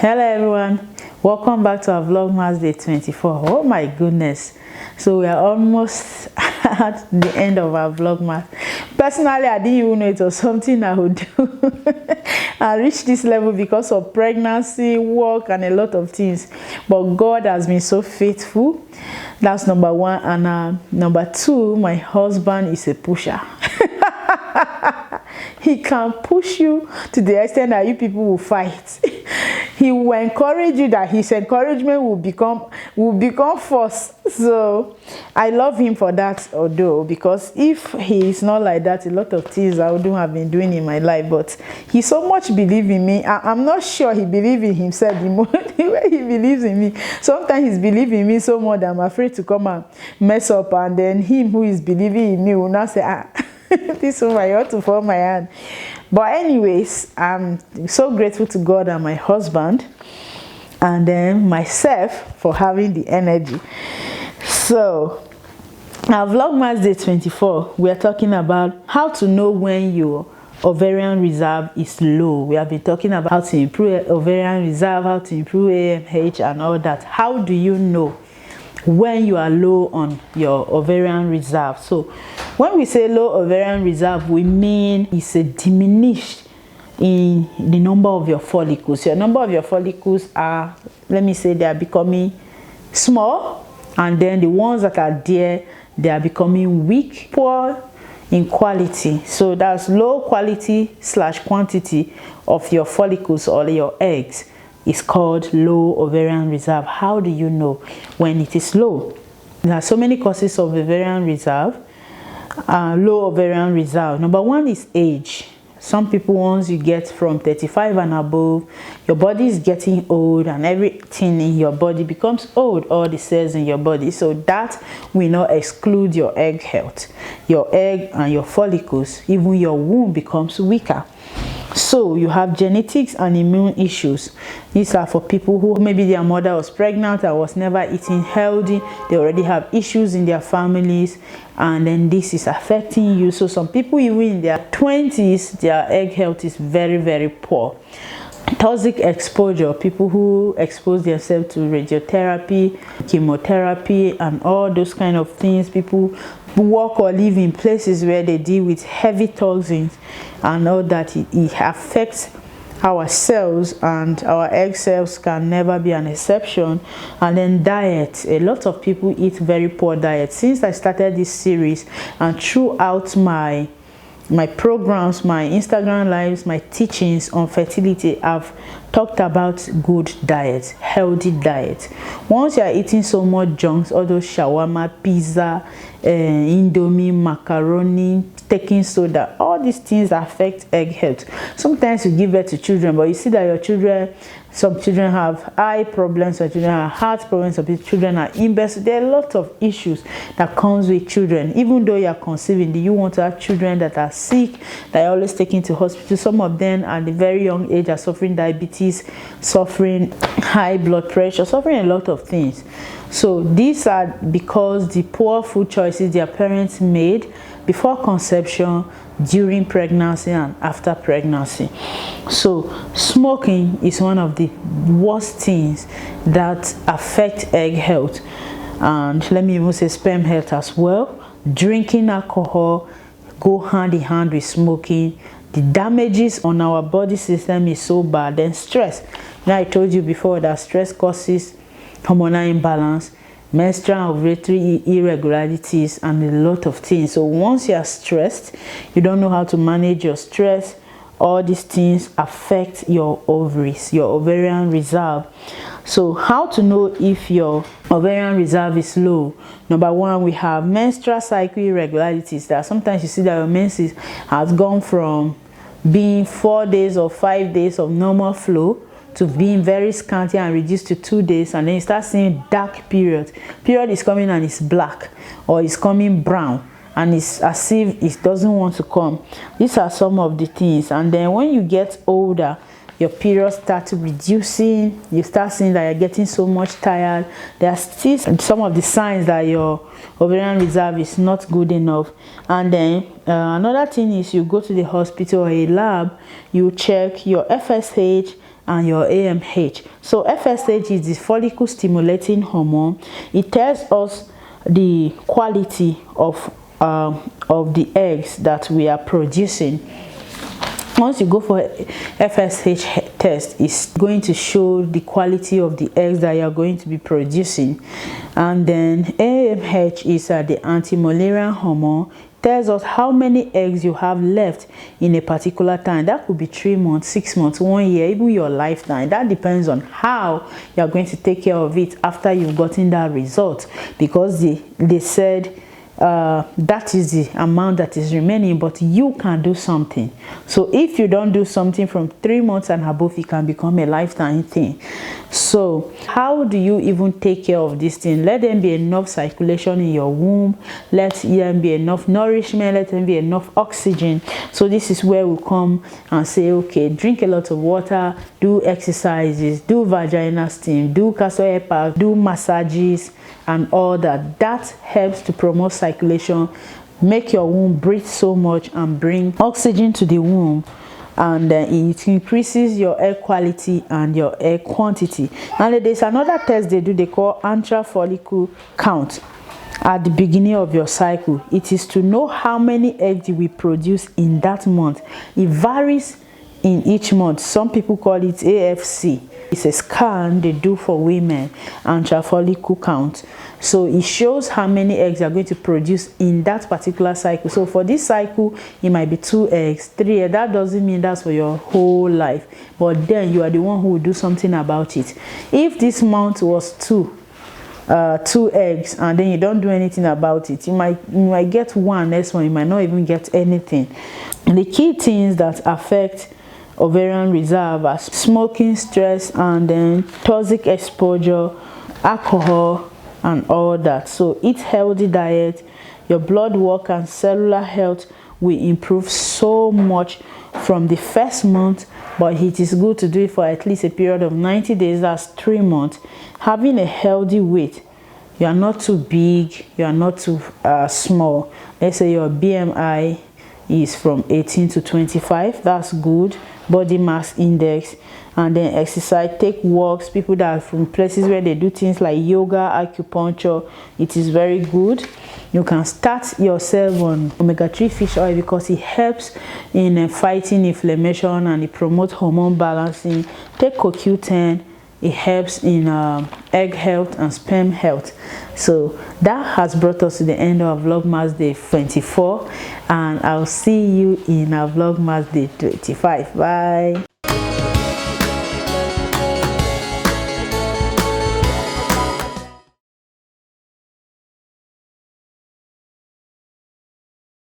Hello everyone, welcome back to our vlogmas day 24. Oh my goodness, so we are almost at the end of our vlogmas. Personally, I didn't even know it was something I would do. I reached this level because of pregnancy, work, and a lot of things, but God has been so faithful. That's number one. And number two, my husband is a pusher. He can push you to the extent that you people will fight. He will encourage you, that his encouragement will become force. So I love him for that, although, because if he is not like that, a lot of things I wouldn't have been doing in my life. But he so much believes in me. I'm not sure he believes in himself the way he believes in me. Sometimes he's believing in me so much that I'm afraid to come and mess up, and then him who is believing in me will not say, this one I ought to fall my hand. But anyways, I'm so grateful to God and my husband, and then myself for having the energy. So our vlogmas day 24, we are talking about how to know when your ovarian reserve is low. We have been talking about how to improve ovarian reserve, how to improve AMH and all that. How do you know when you are low on your ovarian reserve? So when we say low ovarian reserve, we mean it's a diminished in the number of your follicles. Your number of your follicles are, let me say, they are becoming small, and then the ones that are there, they are becoming weak, poor in quality. So that's low quality / quantity of your follicles or your eggs is called low ovarian reserve. How do you know when it is low? There are so many causes of ovarian reserve, low ovarian reserve. Number one is age. Some people, once you get from 35 and above, your body is getting old, and everything in your body becomes old, all the cells in your body. So that will not exclude your egg health. Your egg and your follicles, even your womb becomes weaker. So you have genetics and immune issues. These are for people who maybe their mother was pregnant and was never eating healthy. They already have issues in their families, and then this is affecting you. So some people, even in their 20s, their egg health is very, very poor. Toxic exposure, people who expose themselves to radiotherapy, chemotherapy, and all those kind of things. People who work or live in places where they deal with heavy toxins and all that, it affects our cells, and our egg cells can never be an exception. And then diet, a lot of people eat very poor diet. Since I started this series and throughout my programs, my Instagram lives, my teachings on fertility, I've talked about good diet, healthy diet. Once you are eating so much junk, all those shawarma, pizza, indomie, macaroni, taking soda, all these things affect egg health. Sometimes you give birth to children, but you see that your children, some children have eye problems, some children have heart problems, some children are imbecile. There are a lot of issues that comes with children. Even though you are conceiving, do you want to have children that are sick, that are always taken to hospital? Some of them at the very young age are suffering diabetes, suffering high blood pressure, suffering a lot of things. So these are because the poor food choices their parents made before conception, during pregnancy, and after pregnancy. So smoking is one of the worst things that affect egg health, and let me even say sperm health as well. Drinking alcohol go hand in hand with smoking. The damages on our body system is so bad. Then stress. Now I told you before that stress causes hormonal imbalance, menstrual ovulatory irregularities, and a lot of things. So once you are stressed, you don't know how to manage your stress, all these things affect your ovaries, your ovarian reserve. So how to know if your ovarian reserve is low? Number one, we have menstrual cycle irregularities. That sometimes you see that your menses has gone from being 4 days or 5 days of normal flow to being very scanty and reduced to 2 days, and then you start seeing dark periods. Period is coming and it's black, or it's coming brown, and it's as if it doesn't want to come. These are some of the things. And then when you get older, your periods start reducing. You start seeing that you're getting so much tired. There are still some of the signs that your ovarian reserve is not good enough. And then another thing is, you go to the hospital or a lab, you check your FSH and your AMH. So FSH is the follicle stimulating hormone. It tells us the quality of the eggs that we are producing. Once you go for FSH test, it's going to show the quality of the eggs that you're going to be producing. And then AMH is the anti-malarial hormone. Tells us how many eggs you have left in a particular time. That could be 3 months, 6 months, 1 year, even your lifetime. That depends on how you're going to take care of it after you've gotten that result, because they said that is the amount that is remaining, but you can do something. So if you don't do something from 3 months and above, it can become a lifetime thing. So how do you even take care of this thing? Let them be enough circulation in your womb, let them be enough nourishment, let them be enough oxygen. So this is where we come and say, okay, drink a lot of water, do exercises, do vaginal steam, do castor oil pack, do massages and all that. That helps to promote circulation, make your womb breathe so much and bring oxygen to the womb, and it increases your air quality and your air quantity. And there's another test they do, they call Antar follicle count at the beginning of your cycle. It is to know how many eggs you will produce in that month. It varies in each month. Some people call it AFC. It's a scan they do for women, Antar follicle count. So it shows how many eggs you're going to produce in that particular cycle. So for this cycle, it might be 2 eggs, 3 eggs. That doesn't mean that's for your whole life, but then you are the one who will do something about it. If this month was 2 eggs and then you don't do anything about it, you might get 1, next one you might not even get anything. And the key things that affect ovarian reserve are smoking, stress, and then toxic exposure, alcohol, and all that. So eat healthy diet. Your blood work and cellular health will improve so much from the first month, but it is good to do it for at least a period of 90 days. That's 3 months. Having a healthy weight, you are not too big, you are not too small. Let's say your BMI is from 18 to 25. That's good. Body mass index. And then exercise, take walks. People that are from places where they do things like yoga, acupuncture, it is very good. You can start yourself on omega-3 fish oil because it helps in fighting inflammation and it promotes hormone balancing. Take CoQ10, it helps in egg health and sperm health. So that has brought us to the end of VlogMass Day 24, and I'll see you in our VlogMass Day 25. Bye.